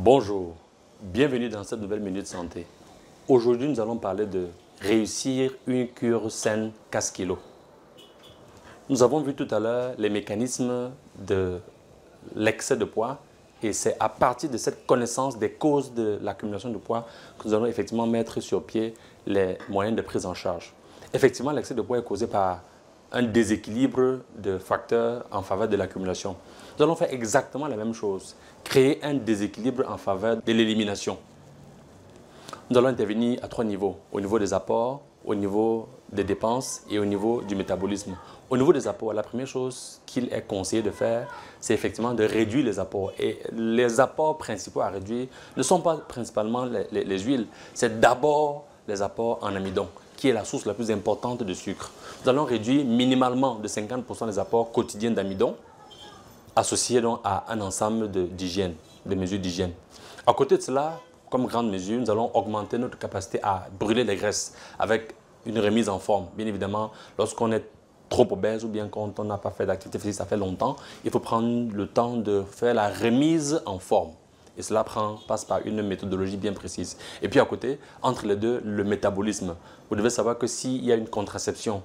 Bonjour, bienvenue dans cette nouvelle Minute Santé. Aujourd'hui, nous allons parler de réussir une cure saine 15 kg. Nous avons vu tout à l'heure les mécanismes de l'excès de poids et c'est à partir de cette connaissance des causes de l'accumulation de poids que nous allons effectivement mettre sur pied les moyens de prise en charge. Effectivement, l'excès de poids est causé par un déséquilibre de facteurs en faveur de l'accumulation. Nous allons faire exactement la même chose, créer un déséquilibre en faveur de l'élimination. Nous allons intervenir à 3 niveaux, au niveau des apports, au niveau des dépenses et au niveau du métabolisme. Au niveau des apports, la première chose qu'il est conseillé de faire, c'est effectivement de réduire les apports. Et les apports principaux à réduire ne sont pas principalement les huiles, c'est d'abord les apports en amidon, qui est la source la plus importante de sucre. Nous allons réduire minimalement de 50% les apports quotidiens d'amidon, associés donc à un ensemble d'hygiène, de mesures d'hygiène. À côté de cela, comme grande mesure, nous allons augmenter notre capacité à brûler les graisses avec une remise en forme. Bien évidemment, lorsqu'on est trop obèse ou bien quand on n'a pas fait d'activité physique, ça fait longtemps, il faut prendre le temps de faire la remise en forme. Et cela passe par une méthodologie bien précise. Et puis à côté, entre les deux, le métabolisme. Vous devez savoir que s'il y a une contraception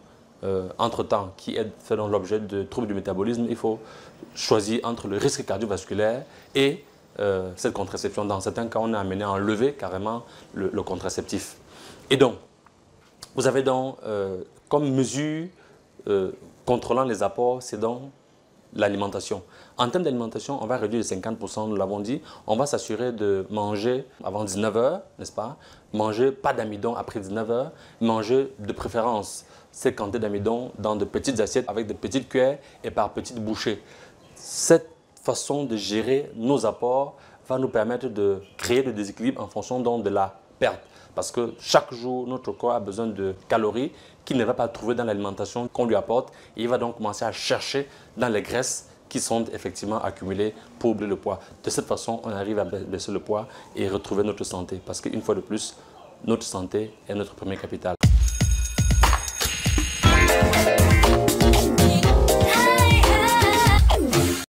entre-temps qui fait dans l'objet de troubles du métabolisme, il faut choisir entre le risque cardiovasculaire et cette contraception. Dans certains cas, on est amené à enlever carrément le contraceptif. Et donc, vous avez donc comme mesure contrôlant les apports, c'est donc l'alimentation. En termes d'alimentation, on va réduire de 50%, nous l'avons dit. On va s'assurer de manger avant 19 h, n'est-ce pas? Manger pas d'amidon après 19 h, manger de préférence ces quantités d'amidon dans de petites assiettes avec de petites cuillères et par petites bouchées. Cette façon de gérer nos apports va nous permettre de créer le déséquilibre en fonction donc de la perte. Parce que chaque jour, notre corps a besoin de calories qu'il ne va pas trouver dans l'alimentation qu'on lui apporte. Et il va donc commencer à chercher dans les graisses qui sont effectivement accumulées pour oublier le poids. De cette façon, on arrive à baisser le poids et retrouver notre santé. Parce qu'une fois de plus, notre santé est notre premier capital.